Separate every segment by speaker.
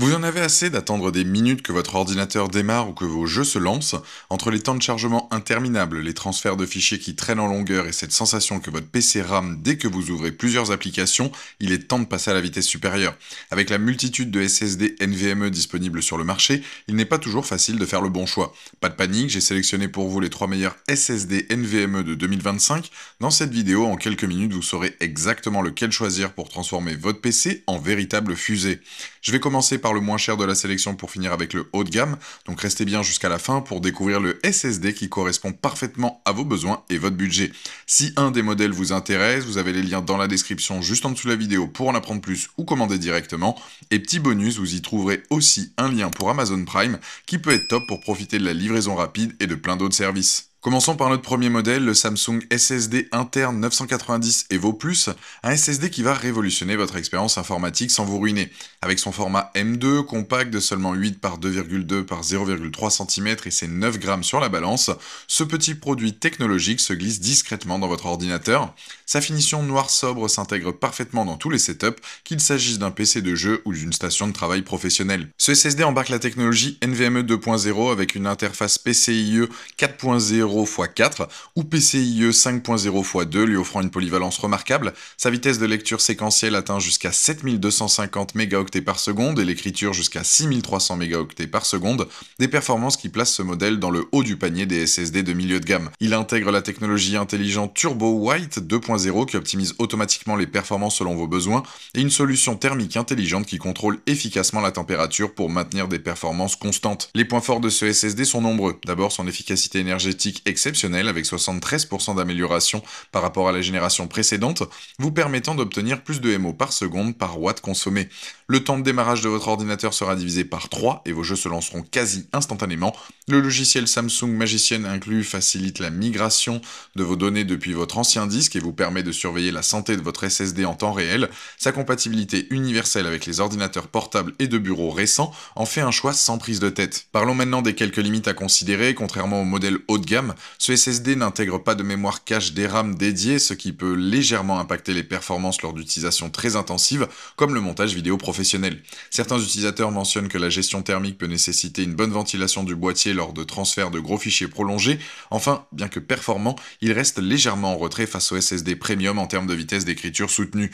Speaker 1: Vous en avez assez d'attendre des minutes que votre ordinateur démarre ou que vos jeux se lancent? Entre les temps de chargement interminables, les transferts de fichiers qui traînent en longueur et cette sensation que votre PC rame dès que vous ouvrez plusieurs applications, il est temps de passer à la vitesse supérieure. Avec la multitude de SSD NVMe disponibles sur le marché, il n'est pas toujours facile de faire le bon choix. Pas de panique, j'ai sélectionné pour vous les 3 meilleurs SSD NVMe de 2025. Dans cette vidéo, en quelques minutes, vous saurez exactement lequel choisir pour transformer votre PC en véritable fusée. Je vais commencer par le moins cher de la sélection pour finir avec le haut de gamme, donc restez bien jusqu'à la fin pour découvrir le SSD qui correspond parfaitement à vos besoins et votre budget. Si un des modèles vous intéresse, vous avez les liens dans la description juste en dessous de la vidéo pour en apprendre plus ou commander directement. Et petit bonus, vous y trouverez aussi un lien pour Amazon Prime qui peut être top pour profiter de la livraison rapide et de plein d'autres services. Commençons par notre premier modèle, le Samsung SSD interne 990 Evo+, un SSD qui va révolutionner votre expérience informatique sans vous ruiner. Avec son format M2, compact de seulement 8 par 2,2 par 0,3 cm et ses 9 grammes sur la balance, ce petit produit technologique se glisse discrètement dans votre ordinateur. Sa finition noir sobre s'intègre parfaitement dans tous les setups, qu'il s'agisse d'un PC de jeu ou d'une station de travail professionnelle. Ce SSD embarque la technologie NVMe 2.0 avec une interface PCIe 4.0 x4 ou PCIe 5.0 x2 lui offrant une polyvalence remarquable. Sa vitesse de lecture séquentielle atteint jusqu'à 7250 mégaoctets par seconde et l'écriture jusqu'à 6300 mégaoctets par seconde, des performances qui placent ce modèle dans le haut du panier des SSD de milieu de gamme. Il intègre la technologie intelligente Turbo White 2.0 qui optimise automatiquement les performances selon vos besoins et une solution thermique intelligente qui contrôle efficacement la température pour maintenir des performances constantes. Les points forts de ce SSD sont nombreux. D'abord son efficacité énergétique exceptionnelle avec 73% d'amélioration par rapport à la génération précédente, vous permettant d'obtenir plus de MO par seconde par watt consommé. Le temps de démarrage de votre ordinateur sera divisé par 3 et vos jeux se lanceront quasi instantanément. Le logiciel Samsung Magician inclus facilite la migration de vos données depuis votre ancien disque et vous permet de surveiller la santé de votre SSD en temps réel. Sa compatibilité universelle avec les ordinateurs portables et de bureau récents en fait un choix sans prise de tête. Parlons maintenant des quelques limites à considérer. Contrairement au modèle haut de gamme, ce SSD n'intègre pas de mémoire cache DRAM dédiée, ce qui peut légèrement impacter les performances lors d'utilisation très intensive, comme le montage vidéo professionnel. Certains utilisateurs mentionnent que la gestion thermique peut nécessiter une bonne ventilation du boîtier lors de transferts de gros fichiers prolongés. Enfin, bien que performant, il reste légèrement en retrait face au SSD Premium en termes de vitesse d'écriture soutenue.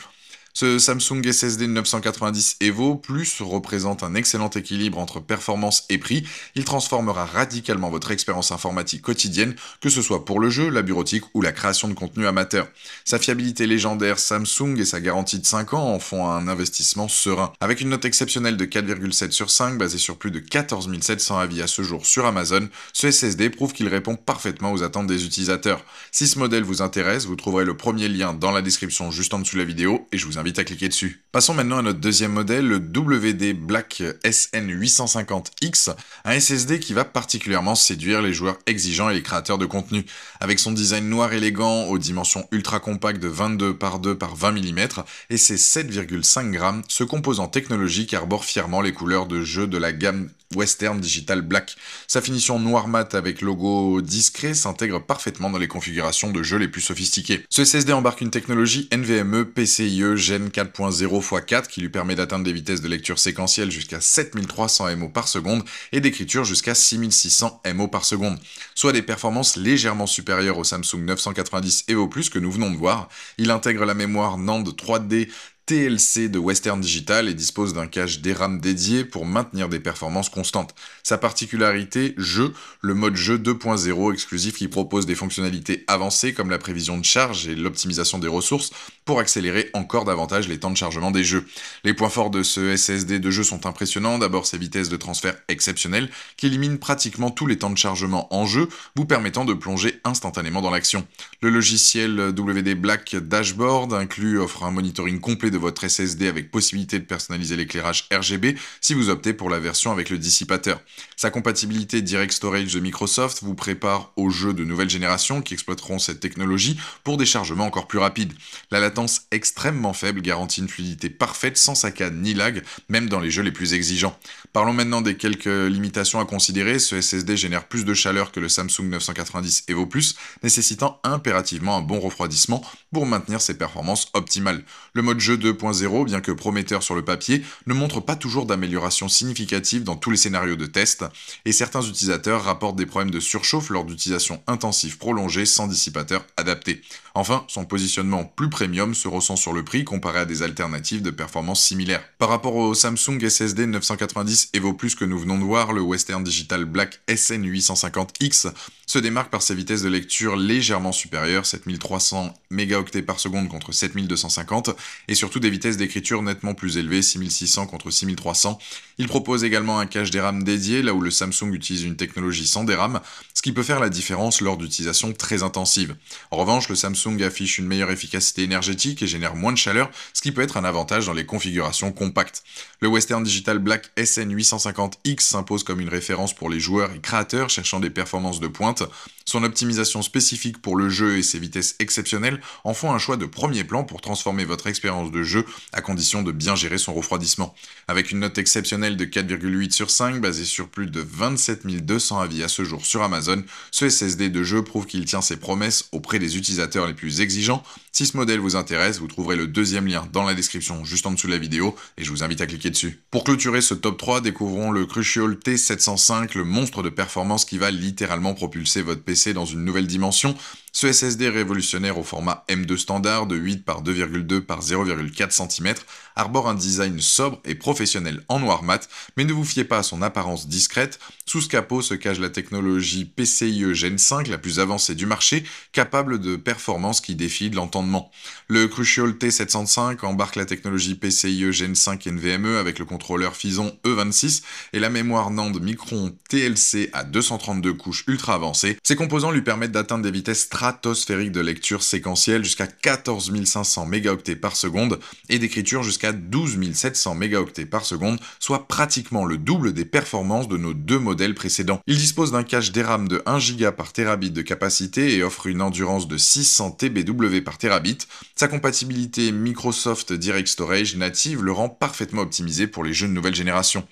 Speaker 1: Ce Samsung SSD 990 Evo Plus représente un excellent équilibre entre performance et prix. Il transformera radicalement votre expérience informatique quotidienne, que ce soit pour le jeu, la bureautique ou la création de contenu amateur. Sa fiabilité légendaire Samsung et sa garantie de 5 ans en font un investissement serein. Avec une note exceptionnelle de 4,7 sur 5 basée sur plus de 14 700 avis à ce jour sur Amazon, ce SSD prouve qu'il répond parfaitement aux attentes des utilisateurs. Si ce modèle vous intéresse, vous trouverez le premier lien dans la description juste en dessous de la vidéo et je vous invite à cliquer dessus. Passons maintenant à notre deuxième modèle, le WD Black SN850X, un SSD qui va particulièrement séduire les joueurs exigeants et les créateurs de contenu. Avec son design noir élégant aux dimensions ultra compactes de 22 par 2 par 20 mm et ses 7,5 grammes, ce composant technologique arbore fièrement les couleurs de jeu de la gamme Western Digital Black. Sa finition noir mat avec logo discret s'intègre parfaitement dans les configurations de jeux les plus sophistiquées. Ce SSD embarque une technologie NVMe PCIe Gen 4.0 x4 qui lui permet d'atteindre des vitesses de lecture séquentielle jusqu'à 7300 MO par seconde et d'écriture jusqu'à 6600 MO par seconde, soit des performances légèrement supérieures au Samsung 990 Evo Plus que nous venons de voir. Il intègre la mémoire NAND 3D TLC de Western Digital et dispose d'un cache DRAM dédié pour maintenir des performances constantes. Sa particularité, jeu, le mode jeu 2.0 exclusif qui propose des fonctionnalités avancées comme la prévision de charge et l'optimisation des ressources pour accélérer encore davantage les temps de chargement des jeux. Les points forts de ce SSD de jeu sont impressionnants, d'abord ses vitesses de transfert exceptionnelles qui éliminent pratiquement tous les temps de chargement en jeu, vous permettant de plonger instantanément dans l'action. Le logiciel WD Black Dashboard inclus offre un monitoring complet de votre SSD avec possibilité de personnaliser l'éclairage RGB si vous optez pour la version avec le dissipateur. Sa compatibilité Direct Storage de Microsoft vous prépare aux jeux de nouvelle génération qui exploiteront cette technologie pour des chargements encore plus rapides. La latence extrêmement faible garantit une fluidité parfaite sans saccade ni lag, même dans les jeux les plus exigeants. Parlons maintenant des quelques limitations à considérer. Ce SSD génère plus de chaleur que le Samsung 990 Evo Plus, nécessitant impérativement un bon refroidissement pour maintenir ses performances optimales. Le mode jeu 2.0, bien que prometteur sur le papier, ne montre pas toujours d'amélioration significative dans tous les scénarios de test, et certains utilisateurs rapportent des problèmes de surchauffe lors d'utilisation intensive prolongée sans dissipateur adapté. Enfin, son positionnement plus premium se ressent sur le prix comparé à des alternatives de performance similaires. Par rapport au Samsung SSD 990 Evo Plus que nous venons de voir, le Western Digital Black SN850X se démarque par ses vitesses de lecture légèrement supérieures, 7300 mégaoctets par seconde contre 7250, et surtout des vitesses d'écriture nettement plus élevées, 6600 contre 6300. Il propose également un cache DRAM dédié, là où le Samsung utilise une technologie sans DRAM, ce qui peut faire la différence lors d'utilisation très intensive. En revanche, le Samsung affiche une meilleure efficacité énergétique et génère moins de chaleur, ce qui peut être un avantage dans les configurations compactes. Le Western Digital Black SN850X s'impose comme une référence pour les joueurs et créateurs cherchant des performances de pointe. Son optimisation spécifique pour le jeu et ses vitesses exceptionnelles en font un choix de premier plan pour transformer votre expérience de jeu à condition de bien gérer son refroidissement. Avec une note exceptionnelle de 4,8 sur 5 basée sur plus de 27 200 avis à ce jour sur Amazon, ce SSD de jeu prouve qu'il tient ses promesses auprès des utilisateurs les plus exigeants. Si ce modèle vous intéresse, vous trouverez le deuxième lien dans la description juste en dessous de la vidéo et je vous invite à cliquer dessus. Pour clôturer ce top 3, découvrons le Crucial T705, le monstre de performance qui va littéralement propulser votre PC dans une nouvelle dimension. Ce SSD révolutionnaire au format M2 standard de 8 par 2,2 par 0,4 cm arbore un design sobre et professionnel en noir mat, mais ne vous fiez pas à son apparence discrète. Sous ce capot se cache la technologie PCIe Gen 5, la plus avancée du marché, capable de performances qui défient l'entendement. Le Crucial T705 embarque la technologie PCIe Gen 5 NVMe avec le contrôleur Phison E26 et la mémoire NAND Micron TLC à 232 couches ultra avancées. Ces composants lui permettent d'atteindre des vitesses stratosphériques de lecture séquentielle jusqu'à 14 500 mégaoctets par seconde et d'écriture jusqu'à 12 700 mégaoctets par seconde, soit pratiquement le double des performances de nos deux modèles précédents. Il dispose d'un cache DRAM de 1 Go par terabit de capacité et offre une endurance de 600 TBW par terabit. Sa compatibilité Microsoft Direct Storage native le rend parfaitement optimisé pour les jeux de nouvelle génération.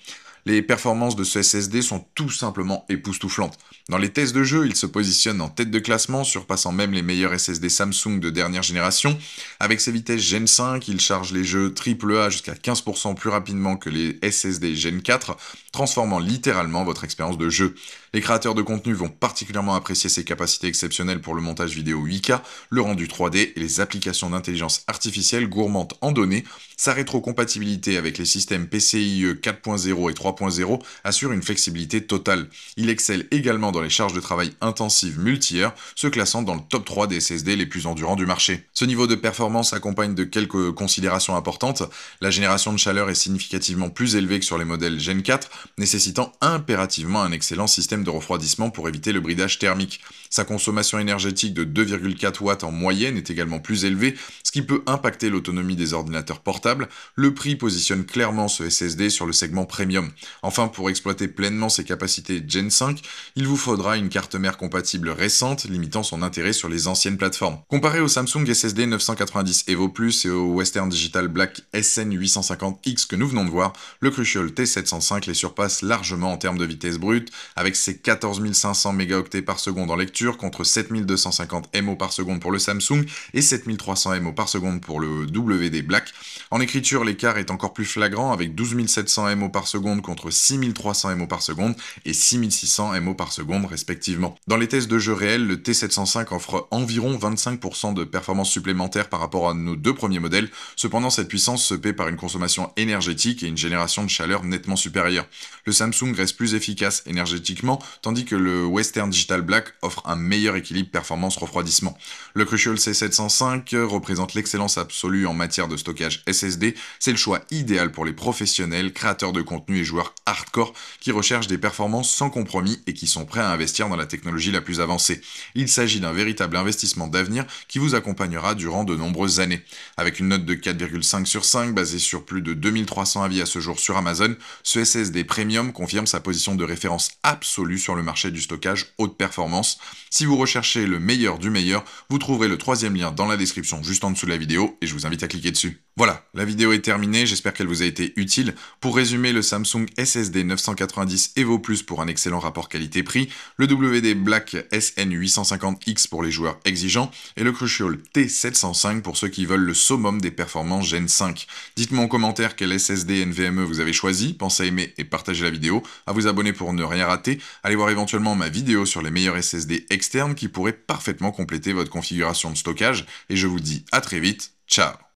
Speaker 1: Les performances de ce SSD sont tout simplement époustouflantes. Dans les tests de jeu, il se positionne en tête de classement, surpassant même les meilleurs SSD Samsung de dernière génération. Avec ses vitesses Gen 5, il charge les jeux AAA jusqu'à 15% plus rapidement que les SSD Gen 4, transformant littéralement votre expérience de jeu. Les créateurs de contenu vont particulièrement apprécier ses capacités exceptionnelles pour le montage vidéo 8K, le rendu 3D et les applications d'intelligence artificielle gourmandes en données. Sa rétrocompatibilité avec les systèmes PCIe 4.0 et 3.0 assure une flexibilité totale. Il excelle également dans les charges de travail intensives multi-heures, se classant dans le top 3 des SSD les plus endurants du marché. Ce niveau de performance s'accompagne de quelques considérations importantes. La génération de chaleur est significativement plus élevée que sur les modèles Gen 4, nécessitant impérativement un excellent système de refroidissement pour éviter le bridage thermique. Sa consommation énergétique de 2,4 watts en moyenne est également plus élevée, ce qui peut impacter l'autonomie des ordinateurs portables. Le prix positionne clairement ce SSD sur le segment premium. Enfin, pour exploiter pleinement ses capacités Gen 5, il vous faudra une carte mère compatible récente, limitant son intérêt sur les anciennes plateformes. Comparé au Samsung SSD 990 Evo Plus et au Western Digital Black SN850X que nous venons de voir, le Crucial T705 les surpasse largement en termes de vitesse brute, avec ses 14 500 mégaoctets par seconde en lecture contre 7250 MO par seconde pour le Samsung et 7300 MO par seconde pour le WD Black. En écriture, l'écart est encore plus flagrant avec 12 700 MO par seconde contre 6300 MO par seconde et 6600 MO par seconde respectivement. Dans les tests de jeu réels, le T705 offre environ 25% de performance supplémentaire par rapport à nos deux premiers modèles. Cependant, cette puissance se paie par une consommation énergétique et une génération de chaleur nettement supérieure. Le Samsung reste plus efficace énergétiquement, tandis que le Western Digital Black offre un meilleur équilibre performance-refroidissement. Le Crucial C705 représente l'excellence absolue en matière de stockage SSD. C'est le choix idéal pour les professionnels, créateurs de contenu et joueurs hardcore qui recherchent des performances sans compromis et qui sont prêts à investir dans la technologie la plus avancée. Il s'agit d'un véritable investissement d'avenir qui vous accompagnera durant de nombreuses années. Avec une note de 4,5 sur 5 basée sur plus de 2300 avis à ce jour sur Amazon, ce SSD Premium confirme sa position de référence absolue sur le marché du stockage haute performance. Si vous recherchez le meilleur du meilleur, vous trouverez le troisième lien dans la description juste en dessous de la vidéo et je vous invite à cliquer dessus. Voilà, la vidéo est terminée, j'espère qu'elle vous a été utile. Pour résumer, le Samsung Samsung SSD 990 Evo Plus pour un excellent rapport qualité-prix, le WD Black SN850X pour les joueurs exigeants, et le Crucial T705 pour ceux qui veulent le summum des performances Gen 5. Dites-moi en commentaire quel SSD NVMe vous avez choisi, pensez à aimer et partager la vidéo, à vous abonner pour ne rien rater, allez voir éventuellement ma vidéo sur les meilleurs SSD externes qui pourraient parfaitement compléter votre configuration de stockage, et je vous dis à très vite, ciao.